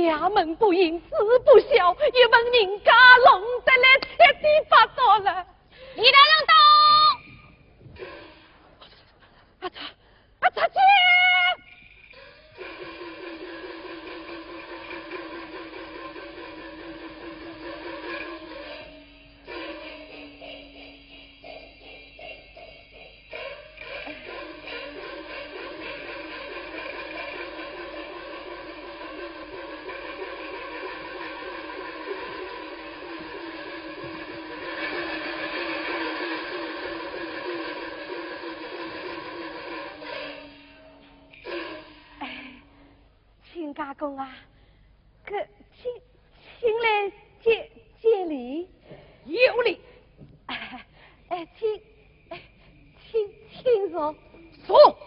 家门不应，子不孝，一问人家弄得来彻底发作了。你的人到，阿茶姐，亲家公啊，可请来接礼，有礼。请坐。坐。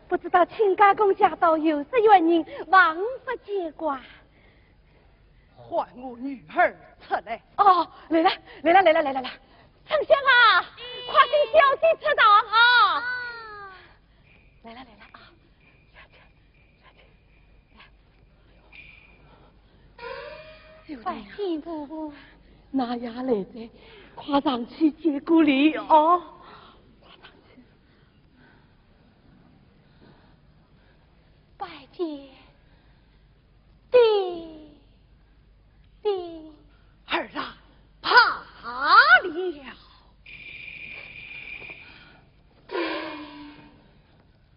不知道亲家公驾到有什原因，王不见挂。唤我女儿出来。哦，来了，丞相啊，快请小姐出堂啊！来了啊！拜见婆婆，那也来在，快上去接过礼哦。拜见爹。儿啊，怕了。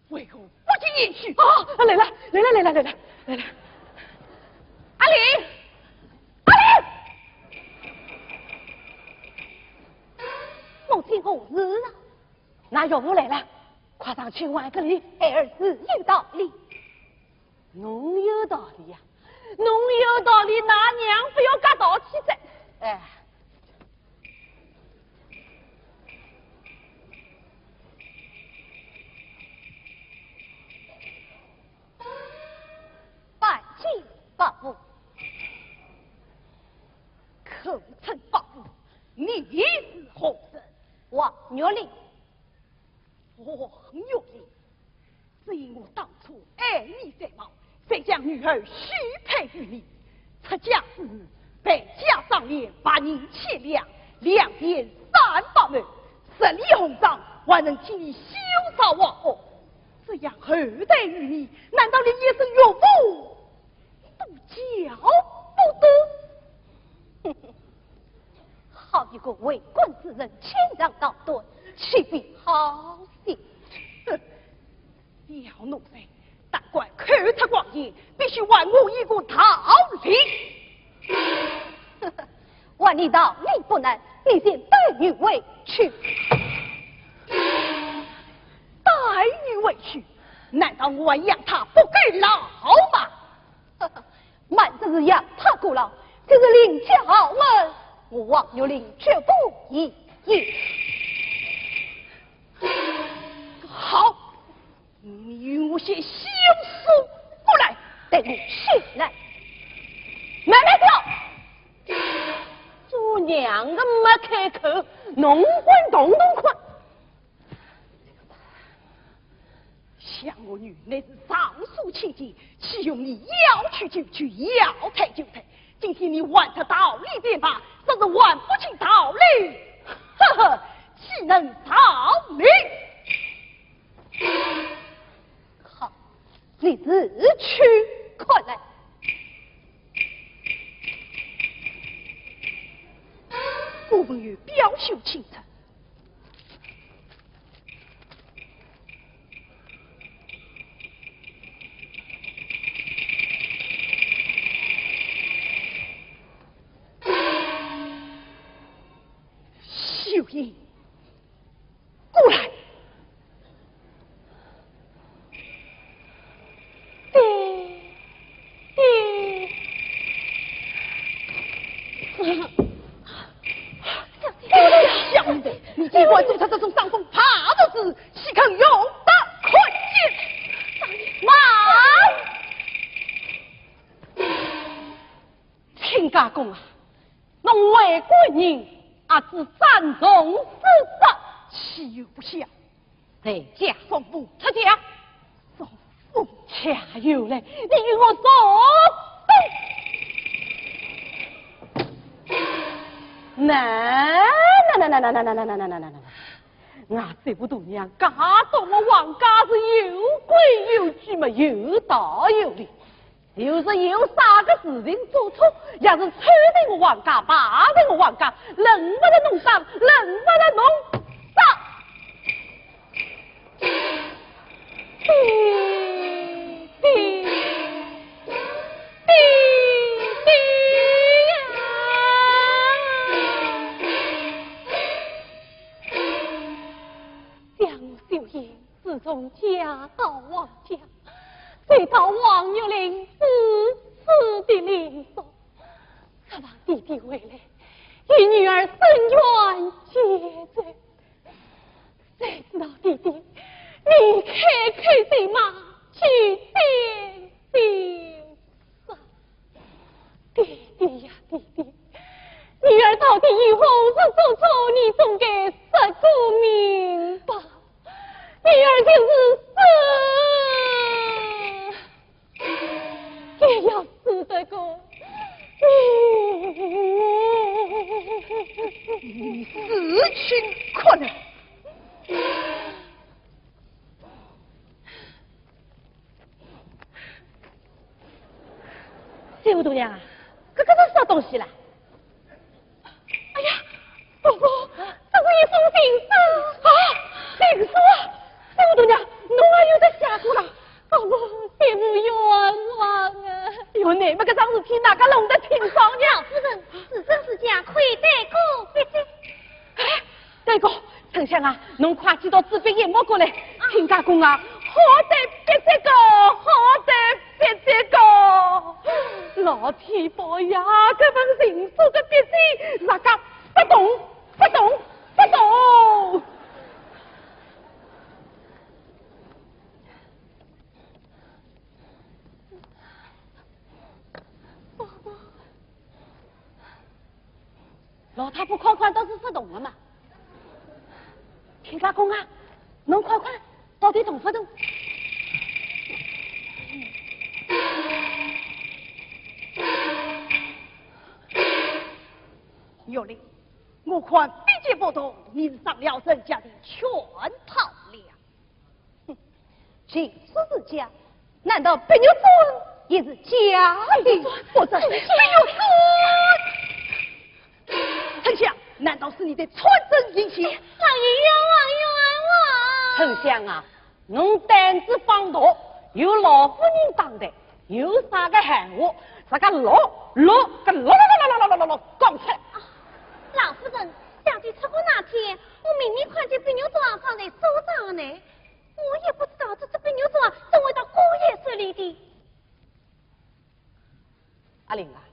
为何不进言去？啊，来了！阿玲，母亲何事了？那岳母来了，快上去挽个礼，儿子有道理。侬有道理呀，侬有道理，那娘不要夹道气噻。哎。拜见伯父，口称伯父，你是何人？王月玲。王月玲，只因我当初爱你才貌，才将女儿许配于你。出嫁之日，被家上联8人7两，2边300万，10里红帐，还能替你羞杀王后。这样后代于你，难道连一声岳父都叫不得？好一个为官之人，谦让道顿，岂必好些？哼，要怒谁？但怪口出光言，必须还我一个道理。万你道理不能，你先待女委屈。待女委屈？难道我还养他不给老吗？满这是养他过劳，就是领家门，我王有令绝不依议。好，你与我先休书过来，等我起来。慢慢跳，做娘的没开口，侬管动快。想我女乃是上诉千金，岂用你要去就去，要退就退？今天你还他道理便罢，若是还不清道理，呵呵，岂能道理？你自取可来。我闻有表秀清澈。秀英，过来。小女子，你尽管做他这种伤风，怕的是岂肯有的困境？妈，亲家公啊，侬为国人，阿只赞同事实，岂有不孝？在家送父出家，送父恰有嘞，你与我所动。我这不度娘嫁到我王家是有规有矩嘛，有道有理。就是有啥个事情做错，也是穿在我王家，扒在我王家，能不能弄伤，能不能弄伤？江秀英自从嫁到王家，随到王玉玲此的灵所，渴望弟弟回来，与女儿伸冤结罪。谁知道弟弟你开心嘛，去见兵杀。弟弟呀弟弟，女儿到底以后是做错，你总该识个明白。女儿就是死，也要死得过。你死去可能。谢五度娘啊，这个是啥东西啦？哎呀，公公，这是一封情书啊！情书啊！谢五度娘，侬也有得写过啦？公公，谢母冤枉啊！哟，你们个桩事体哪个弄得清爽呢？夫人，此生是家亏待过别的。哎，大哥，丞相啊，侬快去到这边研磨过来。亲家公啊，好在别这个，好在别这个。老天保呀，这份情书的笔迹，大家不动，不动，不动。老太婆框框都是不动的嘛。亲家公啊，侬快快到底动不动？有理，我看比劫不同，你是上了人家的圈套了。哼，情书是假，难道白牛尊也是假的？不是，白牛尊，丞相，难道是你的穿针引起？老爷冤枉冤枉！丞相啊，侬胆子放大，有老夫人当的，有啥个闲话，啥个老讲出来。老夫人，小弟出国那天，我明明看见白牛庄放在手上呢，我也不知道这只白牛庄怎会到姑爷手里的。阿玲啊，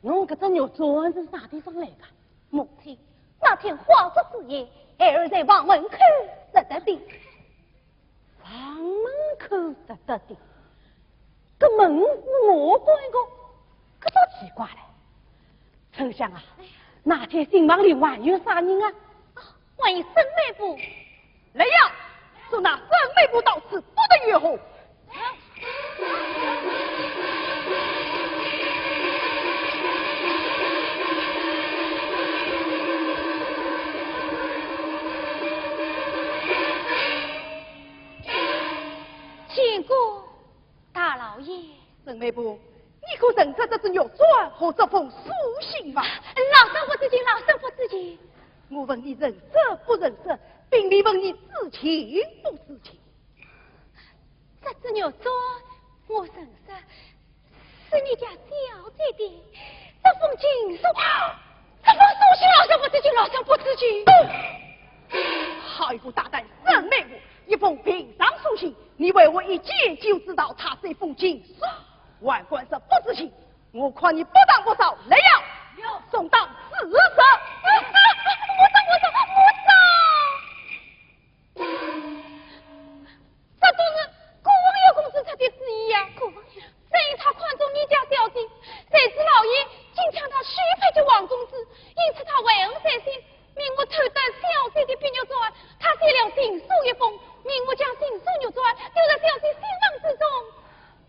侬搿只牛庄是啥地方来的？母亲，那天花烛之夜，孩儿在房门口拾得的。房门口拾得的，搿门是我关的，搿多奇怪嘞！丞相啊，那天新房里还有啥人啊？万一沈妹夫来呀，说那沈妹夫到此不得越后。见过曾梅婆，你可认得这只玉簪和这封书信吗？老身不知情，老身不知情。我问你认识不认识，并未问你知情不知情。这只玉簪我认识，是你家小姐的。这封情书，这封书信老身不知情，老身不知情。好一副大胆真美我！一封平常书信，你为我一见就知道它是一封情书，万贯是不知情。我看你不当不少，来要送到死蛇。我这都是顾王爷公子出的旨意呀！顾王爷，正因他看中你家小姐，谁知老爷竟将他许配给王公子，因此他为恩在心，命我偷得小姐的碧玉簪，他写了情书一封，命我将情书玉簪丢在小姐心房之中，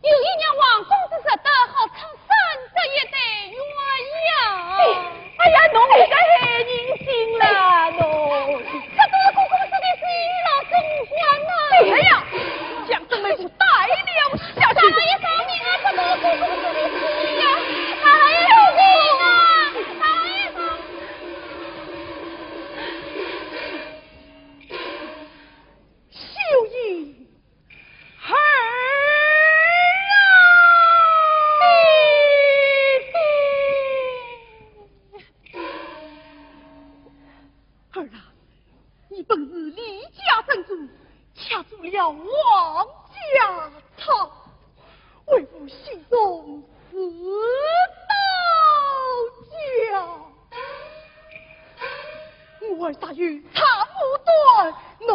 有意让王公子识得，好长生这一对鸳鸯。哎呀，侬这个害人心了，侬！这都是顾公子的旨意，老身无关呐。哎呀，将这妹夫带了下去。大老爷饶命啊！这都是顾公子的旨意呀！大老爷饶命啊！大老爷饶命！秀英儿啊！儿啊，你本是李家珍珠，掐住了王家草，为父心中刺刀架。我儿大约插不断，no，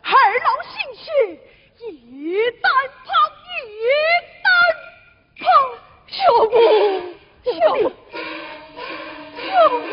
儿老心血，一担旁一担旁，小姑，小姑，小姑。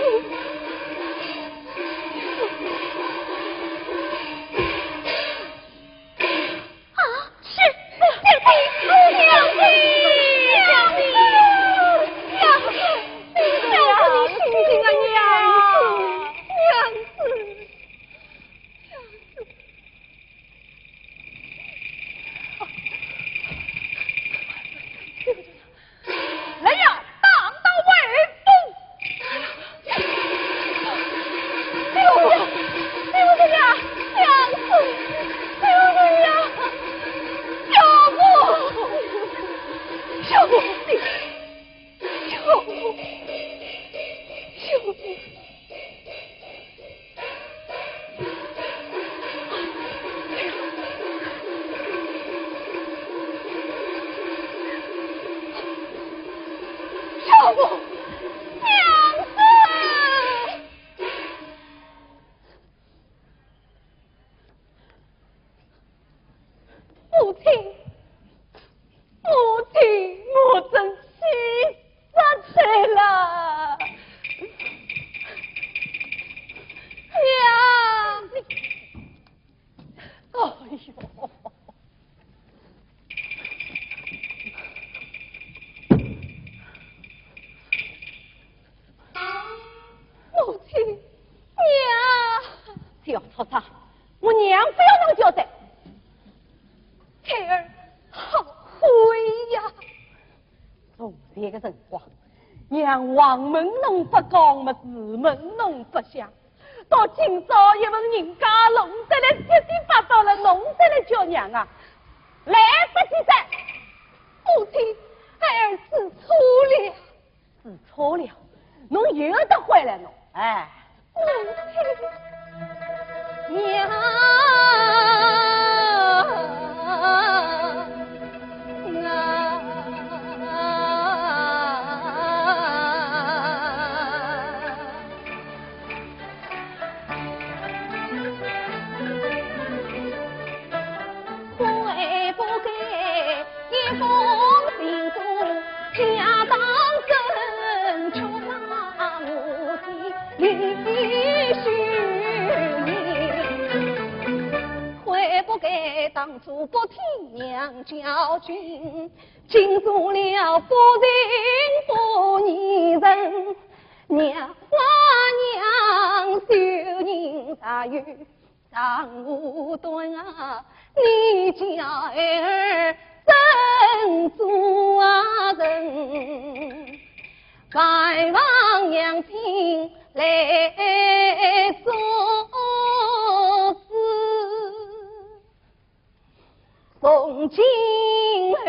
王门侬不讲么，寺门侬不响。到今朝一问人家弄得来七七八八了，弄得来叫娘啊，来不及噻！母亲，儿知错了，知错了，侬又得回来侬，哎，母亲，娘。当初不听娘教训，竟做了不仁不义人。娘花娘修人大有张无端啊，你家儿神主啊人，万王娘亲来说事，从今后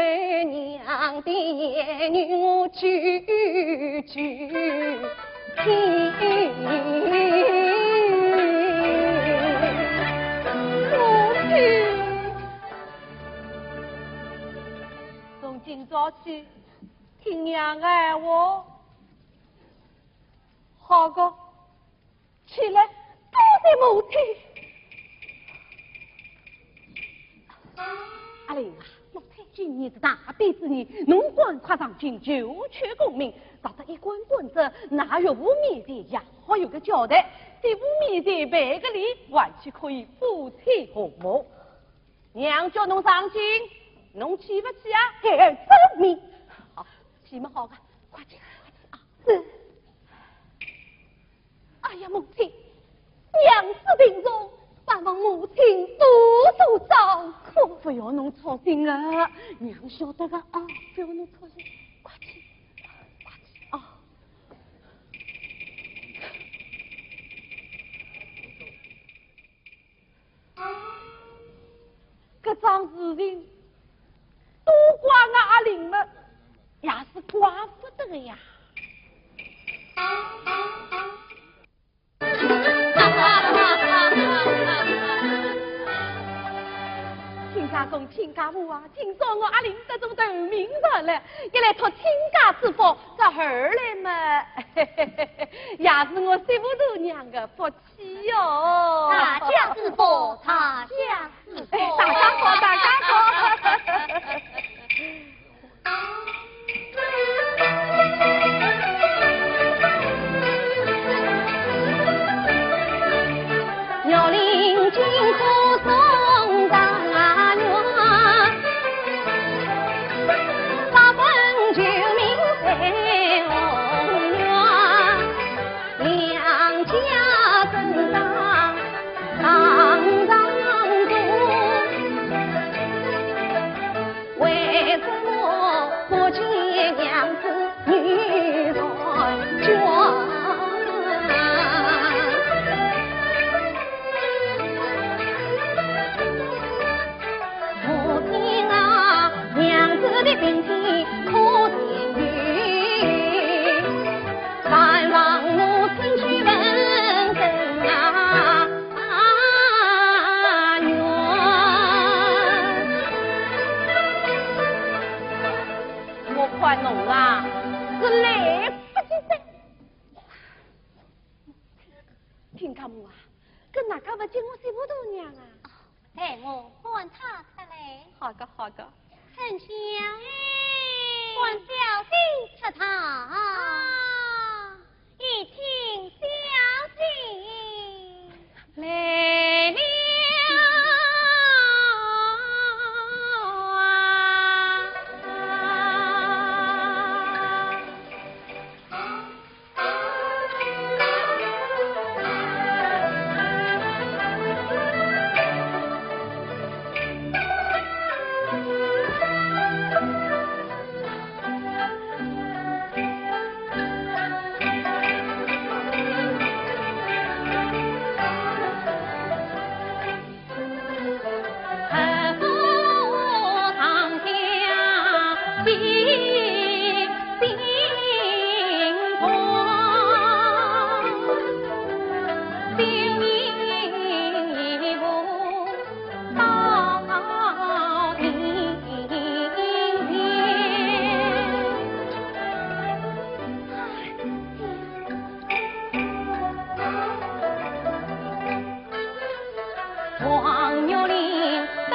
娘的言语我句句听。从今朝起，听娘的话，好个起来，多谢母亲。阿玲啊，老太君你是大悲之年，侬官跨上京，九曲功名，找到一官官职，哪有无面前也好有个交代。在无面前办个礼，完全可以夫妻和睦。娘叫侬上京，侬去不去啊？孩儿遵命。好，去么好个，快去啊！是。哎呀，母亲，娘子病重，盼望母亲多多照顾。不要侬操心啊，娘晓得个啊，不要侬操心，快去，快去啊！这桩事情都怪阿玲们，也是怪不得的呀。亲家公、亲家母啊，今朝我阿玲得中头名日了，一来托亲家之福，这儿来嘛，也是我媳妇头娘的福气哟。大家是福，大家是福，大家好，大家好。要领金库送大院，八分救命在红院，两家分当堂当中，为什么不见娘子女在眷？的病体可见于，盼望母亲去问声啊冤。我看侬啊是来不及噻。听他母啊，跟哪个不见我媳妇头娘啊？待我唤他出来。好个好个。丞相，唤小弟出堂，一听小弟来了。黄有灵得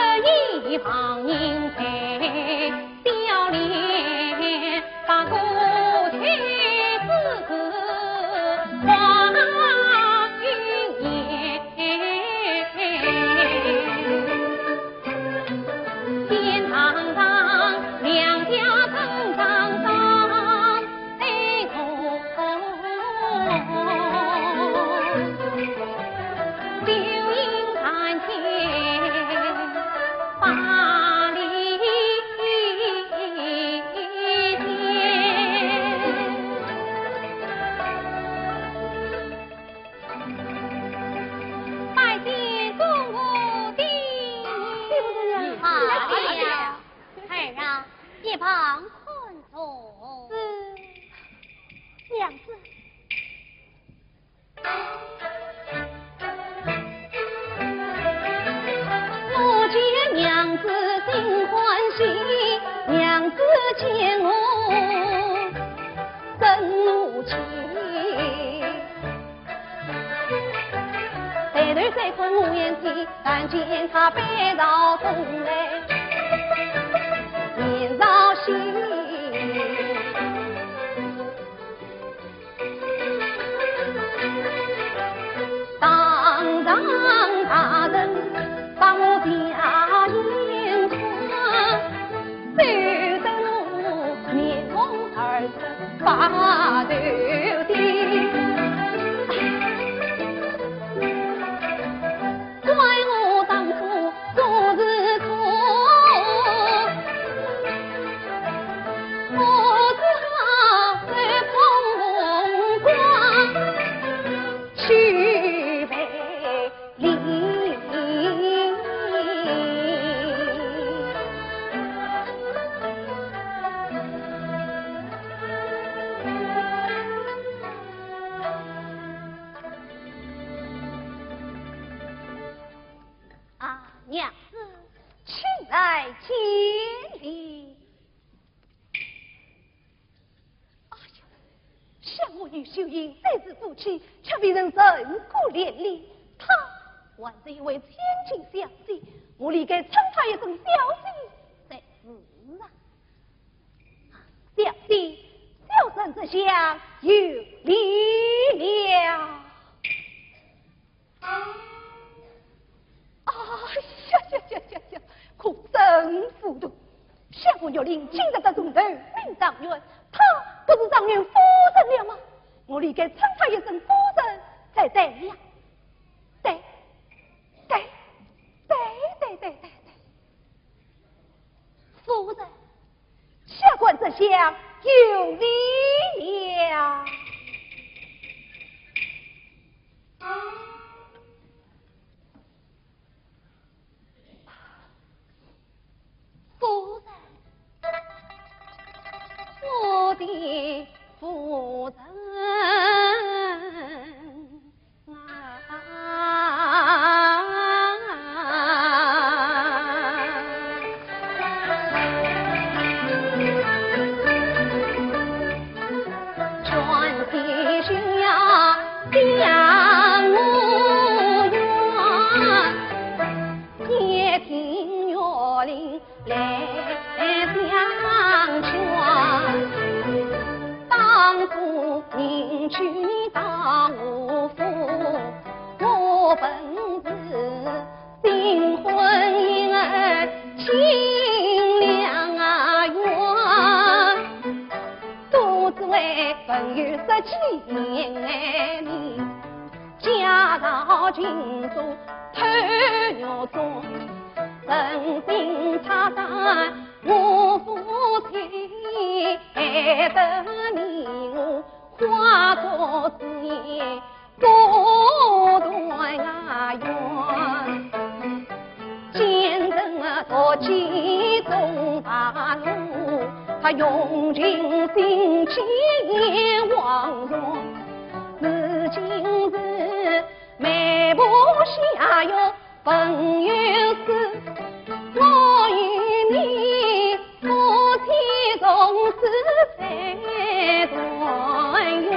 一旁迎陪，笑脸把过去自个话云言。天堂上两家正上上哎同。流萤看天，把里一旁困坐。是，娘子。我见娘子心欢喜，娘子见我生怒气。抬头再看我眼前，但见他背朝东来，面朝西。当场大人把我家眼眶，随着我面红耳赤把头低。怪我当初做事错，我只好手捧红光去赔礼。啊，娘子，请来接礼。哎呀，像我与秀英这次夫妻，却被人人骨连理。他还是一位千金小姐，我理该称她一声小姐才是啊。小姐，小生之下有礼了。呀！可真糊涂！相公要令今日的总头名状元，他不是状元夫人了吗？我理该称他一声夫人才对呀！对，夫人，下官这厢有礼了。夫人，我的夫人全体需要将我愿，也听岳林来相劝，当初您去到我府，我本是新婚姻儿亲良缘，都只为本有17年家道尽数偷肉中，人心差淡，我夫妻害得你我化作之言不断冤，见证夺其中八路，他用尽心机枉容，如今是眉目下有本有事，我与你夫妻从此才团圆。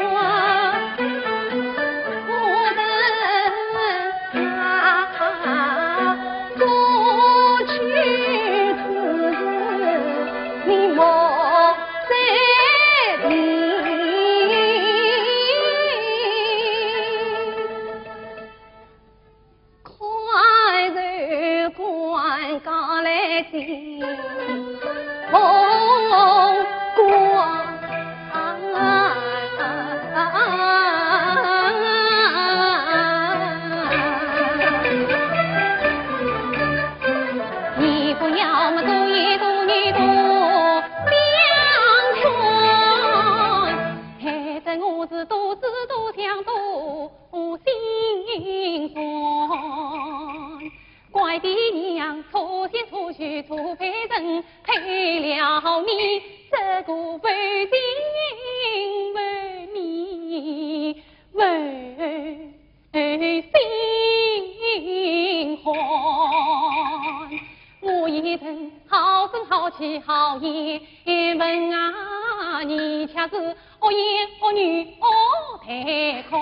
夫人啊，过去此事你莫再提。快柔官刚来进红光，你不要么多一多一多两船，害得我是多思多想多心酸。怪外的娘，初天初许初配人，配了你这个为情为你为心欢。我一人好声好气好言问啊，你恰是恶言恶语恶太看。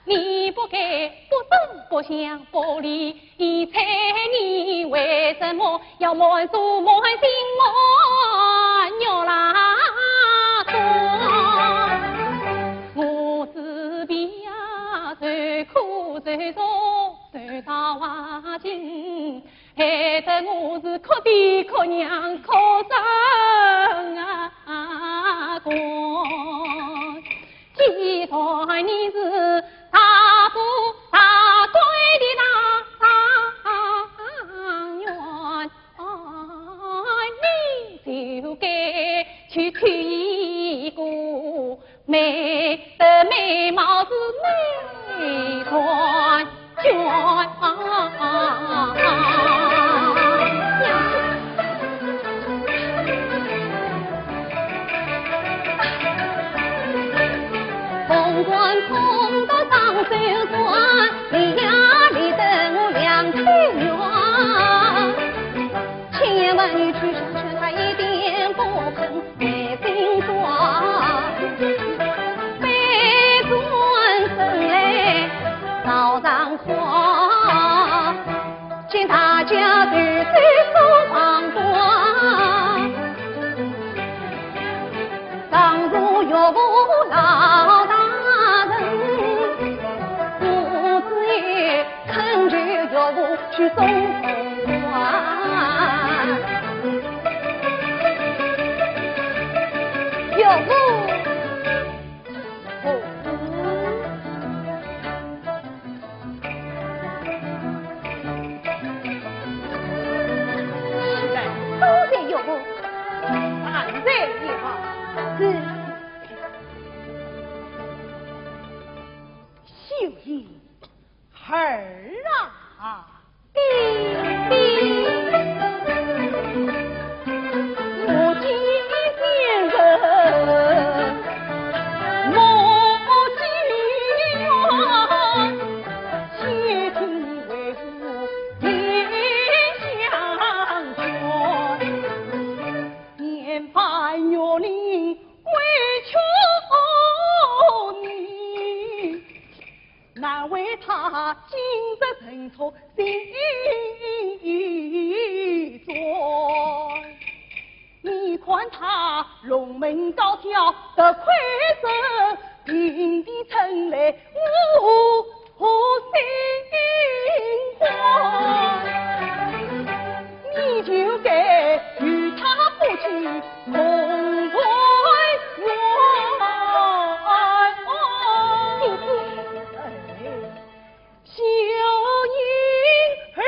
你不该不争不想不理，猜你为什么要瞒住瞒心瞒尿拉光？我自闭呀，最苦最重最大瓦金，害得我是可爹可娘可生啊光。既然你是大富大贵的大员，你就该去娶一个美的美貌是美团圆。红冠冲到上手端，你呀里等我两腿软。千万你去上劝他一点不肯内心装，背转身来早上花，见大家对对手旁观，当如岳父老大恳求岳父去送红花，岳父，是的，多谢岳父，万岁也好，是秀英儿啊，我今天人莫急冤，且听你为父言相劝，年半月里委屈你，难为他今日认错心酸。你看他龙门高挑的魁色，平地称来我心慌。你就该与他夫妻同归于尽。秀英儿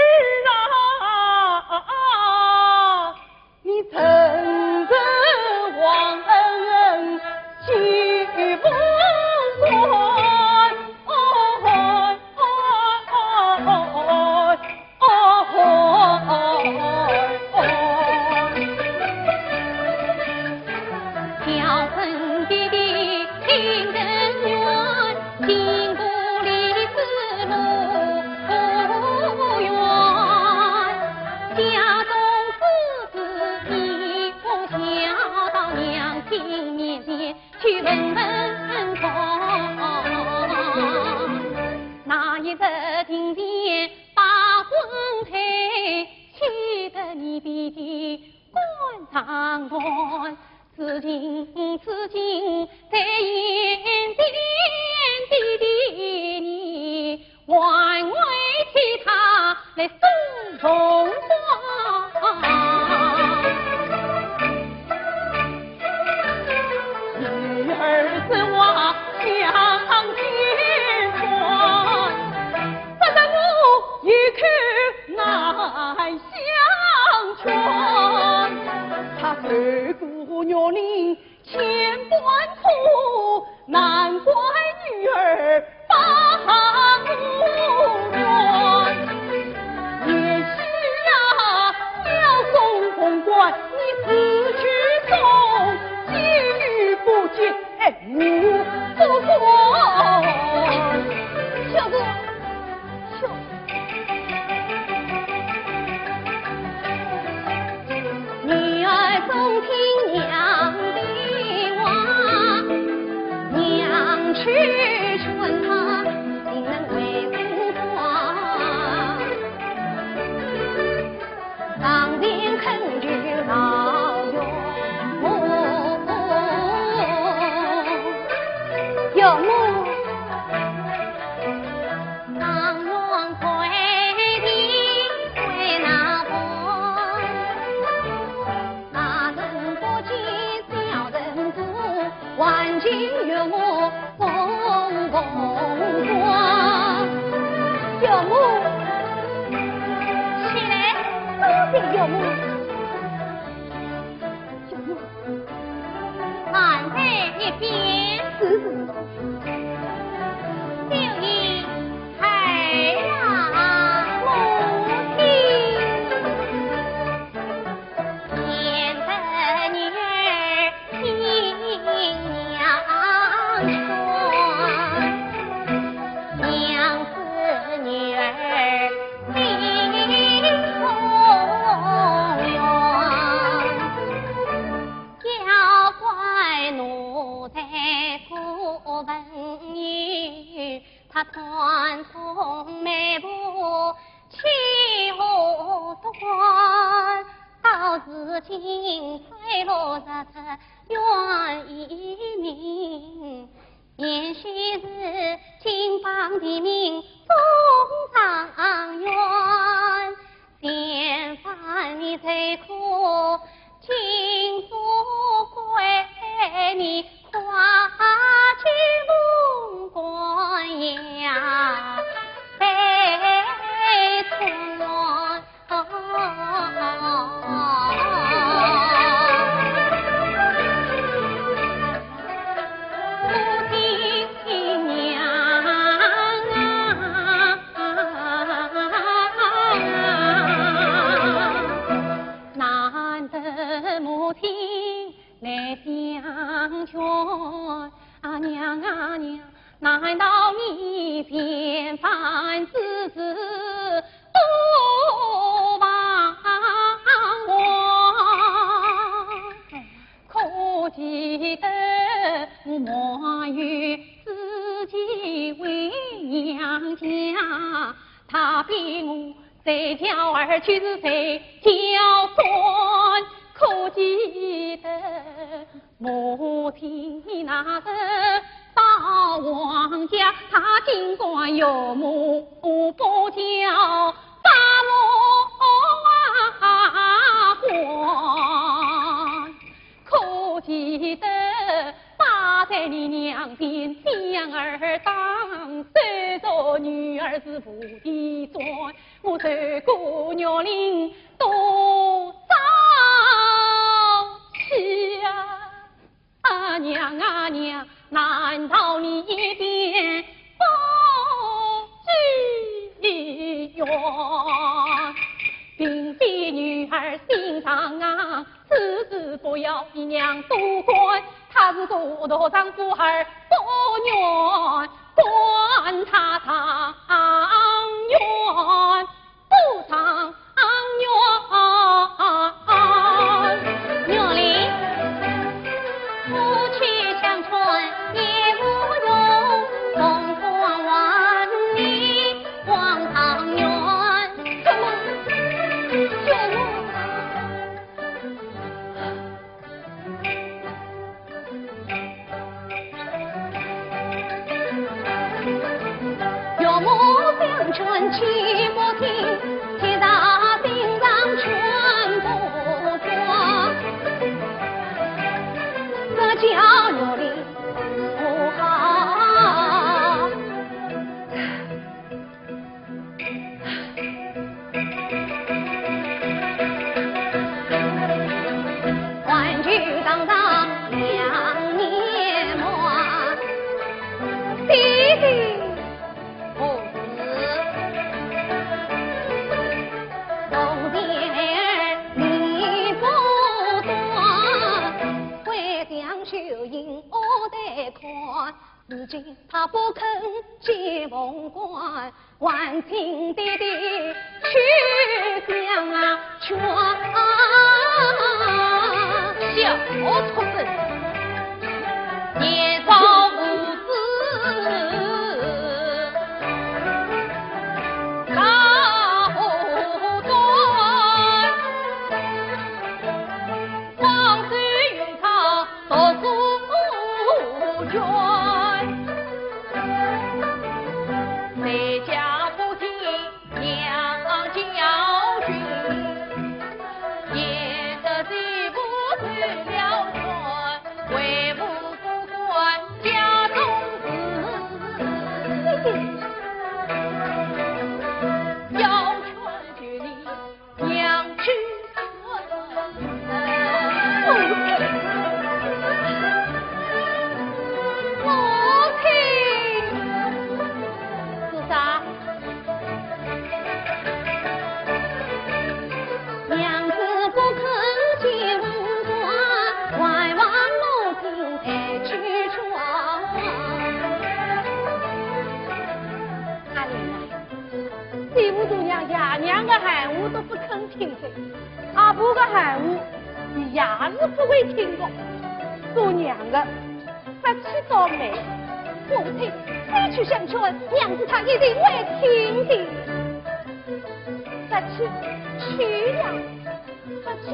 啊，你曾是忘恩去不还。谢岳母。岳母，俺在一边，是。就以孩儿母亲，贤的女儿亲娘劝，娘子女儿心同愿，要怪奴才不闻语。他传统迈步气无端，到如今才落着他愿一命，也许是金榜题名中状元，嫌犯你最苦，金富贵你夸去不关呀，悲春。娘啊娘，难道你嫌犯之事不帮我？可记得我莫于自己为娘家，他比我在家儿去是谁叫算？可记得母亲那日到王家，他尽管有母不叫把我还，可记得把在你娘边将儿当，虽说女儿是不的转，我受过鸟领多少气啊娘啊娘，难道你一点不知怨？并非女儿心肠啊，此事不要你娘多管，她是多多丈夫儿不怨，管他偿冤不偿冤。娘哩，夫妻相传也无用，风光万里望堂园。什么？岳母相劝气不听，铁打心上全不做，这家有理不好。欢聚当当两年满，弟弟不死，冬天你不断，会将秀英我得看，如今他不肯接凤冠，万情弟弟去向劝。小畜生，年少无知，大糊端，黄水用草读书卷，在家不听娘教训，也得罪不退了权，为母不管喊我，你也是不会听的。做娘的，不去倒霉，父亲再去相劝，娘子她一定会听的。不去呀，不去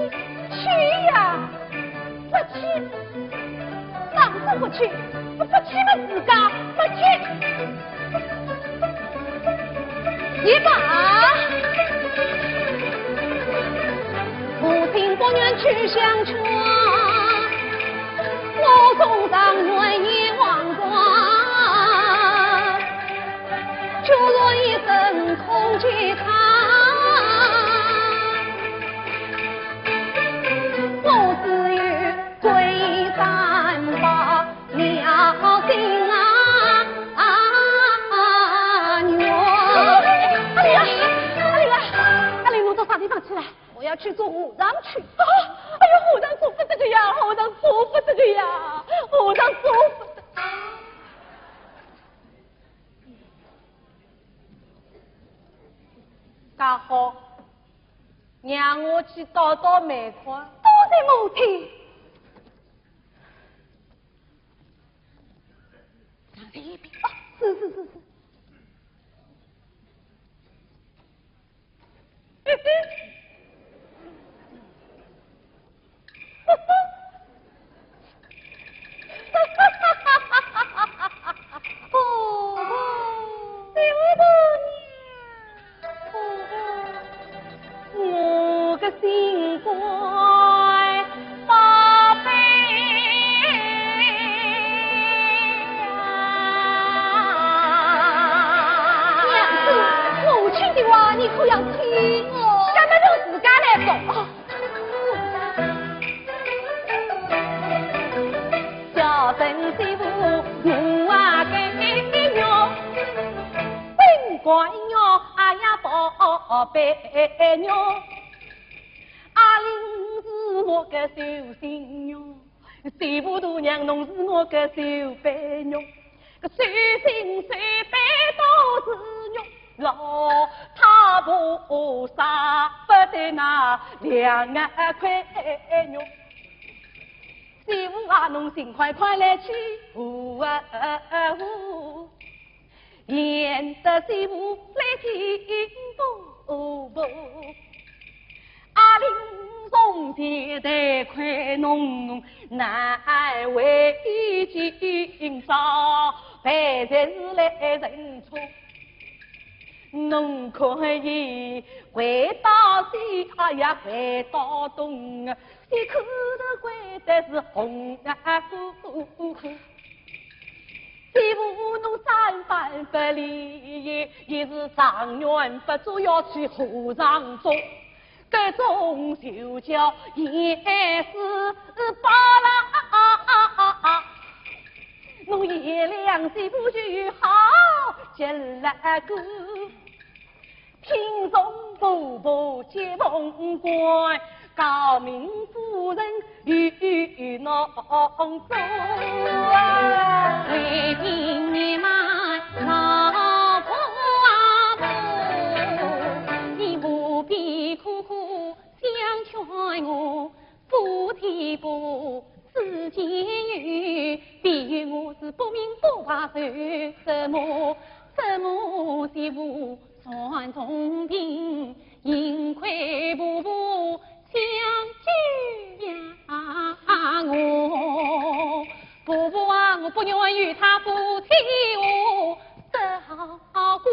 呀，不去，哪是不去？不去嘛自家不去。一把，父亲不愿去相劝，我送上愿意忘光，就若一声空气他。我要去做武当去。啊！哎呀，武当做不这个呀，武当做不这个呀，武当做不这。刚好，让我去倒倒煤块，多谢母亲。上这一边。啊，是。我个心乖宝贝娘子，母亲的话你可要听哦，干嘛就自家来说。小生媳妇我啊给娘，本乖娘哎呀宝贝娘，阿玲是我个小新娘，媳妇大娘侬是我个小伯娘，个随心随辈都是娘，老太婆杀不得那两块肉。媳妇啊，侬尽快快来去扶啊扶，演得媳妇来听不。阿玲从前得快侬难为今朝，白才是来认错。侬可以回到西，哎呀回到东，西口头归的是红夫。媳妇侬三番不离，也是长远不足要去河上走，各种就叫也是罢了。侬爷俩媳妇就好结了个。听众步步皆逢关，高明夫人与侬走。为平你们老婆母，你不必苦苦相劝我，夫妻不知间语，比喻我是不明不白受什么媳妇。算重病，盈亏步步相聚呀！我步步啊，我不愿与他夫妻我照顾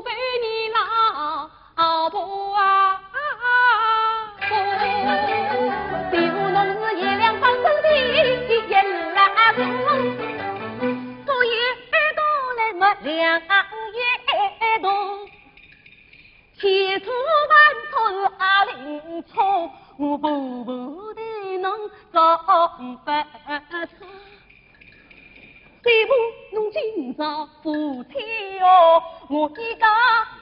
为你老婆啊！媳妇侬是月亮帮身的人来不也到来么两月冬。千错万错阿玲错，我步步的侬总不错。媳妇侬今朝夫妻哦，我一家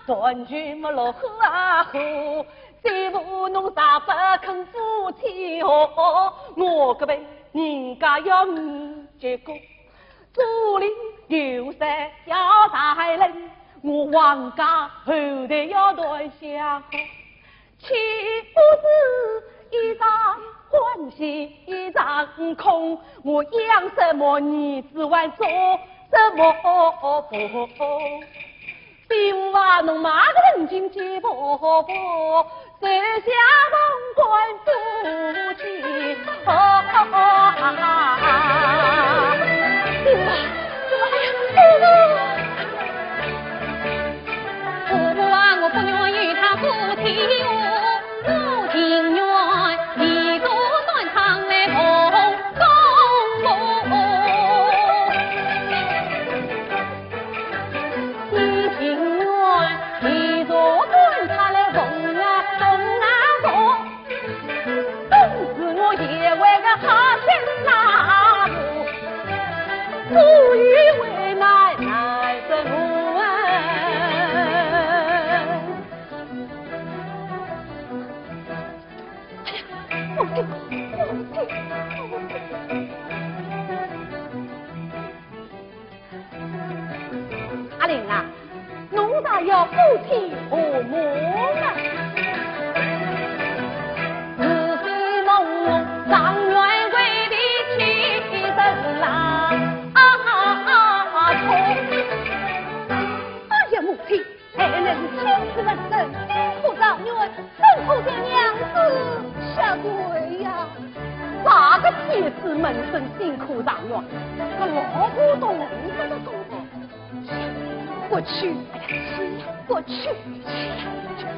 断句没落喝啊喝。媳妇侬啥不肯夫妻哦，我个辈人家要你结果，竹林有山要大人。我王家后代要断香，岂不是一朝上空，我养什么儿子还做什么福？心话侬妈个人经济婆婆，设下门关夫妻。心话，婆婆啊，我不愿与他夫妻我情愿一个端汤来奉公公。无语为难难生无问。母亲，阿玲啊，侬咋要夫妻和睦呢？是非梦上元贵的妻子郎。母亲还能亲自问声，辛苦丈女，辛苦的娘子下跪呀！哪个妻子门生辛苦丈女？我老婆都能这个功夫。过去，哎呀，去呀！过去，去呀！